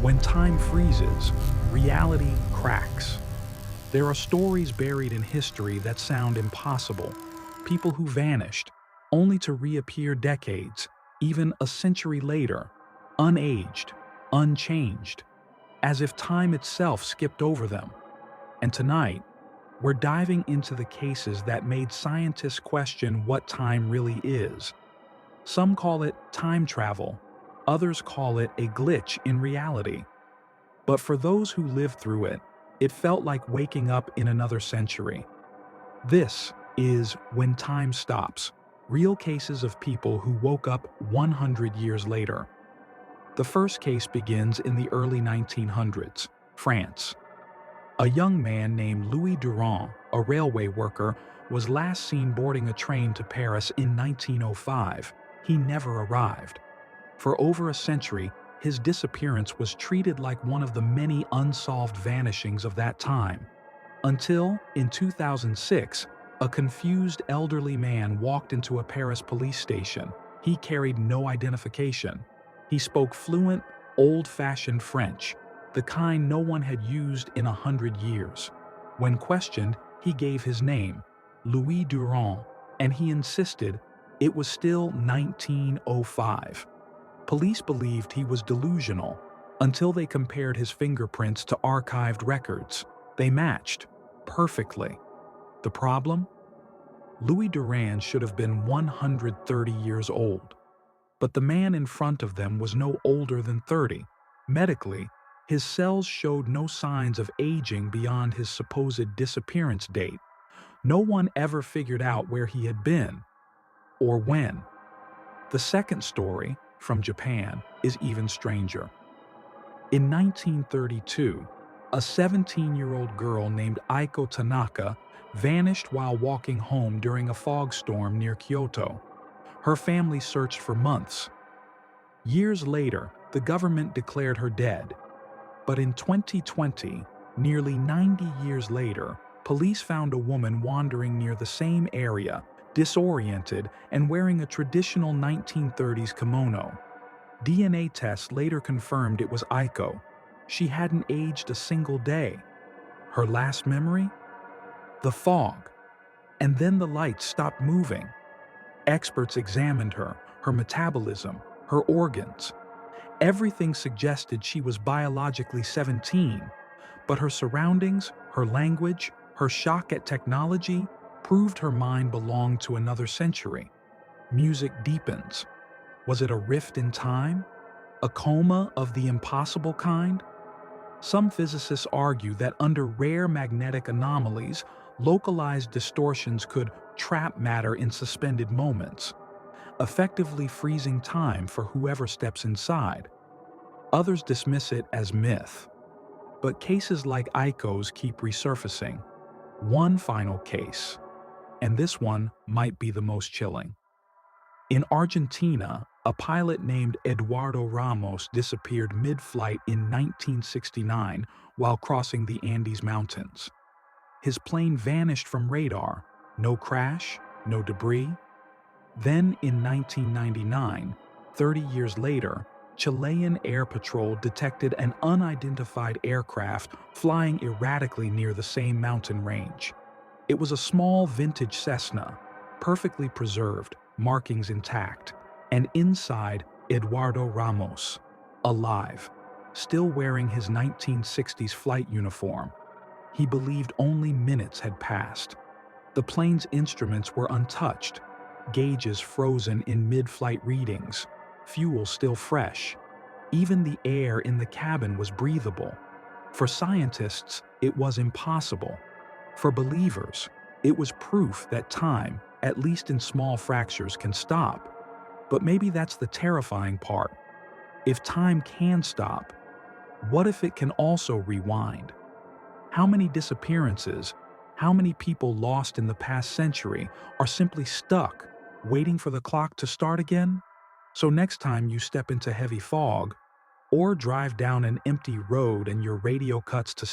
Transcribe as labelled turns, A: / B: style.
A: When time freezes, reality cracks. There are stories buried in history that sound impossible. People who vanished, only to reappear decades, even a century later, unaged, unchanged, as if time itself skipped over them. And tonight, we're diving into the cases that made scientists question what time really is. Some call it time travel, others call it a glitch in reality. But for those who lived through it, it felt like waking up in another century. This is When Time Stops, real cases of people who woke up 100 years later. The first case begins in the early 1900s, France. A young man named Louis Durand, a railway worker, was last seen boarding a train to Paris in 1905. He never arrived. For over a century, his disappearance was treated like one of the many unsolved vanishings of that time. Until, in 2006, a confused elderly man walked into a Paris police station. He carried no identification. He spoke fluent, old-fashioned French, the kind no one had used in 100 years. When questioned, he gave his name, Louis Durand, and he insisted it was still 1905. Police believed he was delusional until they compared his fingerprints to archived records. They matched perfectly. The problem? Louis Durand should have been 130 years old. But the man in front of them was no older than 30. Medically, his cells showed no signs of aging beyond his supposed disappearance date. No one ever figured out where he had been or when. The second story, from Japan, is even stranger. In 1932, a 17-year-old girl named Aiko Tanaka vanished while walking home during a fog storm near Kyoto. Her family searched for months. Years later, the government declared her dead. But in 2020, nearly 90 years later, police found a woman wandering near the same area, disoriented and wearing a traditional 1930s kimono. DNA tests later confirmed it was Aiko. She hadn't aged a single day. Her last memory? The fog. And then the lights stopped moving. Experts examined her metabolism, her organs. Everything suggested she was biologically 17, but her surroundings, her language, her shock at technology proved her mind belonged to another century. Music deepens. Was it a rift in time? A coma of the impossible kind? Some physicists argue that under rare magnetic anomalies, localized distortions could trap matter in suspended moments, effectively freezing time for whoever steps inside. Others dismiss it as myth. But cases like Aiko's keep resurfacing. One final case, and this one might be the most chilling. In Argentina, a pilot named Eduardo Ramos disappeared mid-flight in 1969 while crossing the Andes Mountains. His plane vanished from radar. No crash, no debris. Then in 1999, 30 years later, Chilean Air Patrol detected an unidentified aircraft flying erratically near the same mountain range. It was a small vintage Cessna, perfectly preserved, markings intact, and inside Eduardo Ramos, alive, still wearing his 1960s flight uniform. He believed only minutes had passed. The plane's instruments were untouched, gauges frozen in mid-flight readings, fuel still fresh. Even the air in the cabin was breathable. For scientists, it was impossible. For believers, it was proof that time, at least in small fractures, can stop. But maybe that's the terrifying part. If time can stop, what if it can also rewind? How many disappearances, how many people lost in the past century are simply stuck, waiting for the clock to start again? So next time you step into heavy fog, or drive down an empty road and your radio cuts to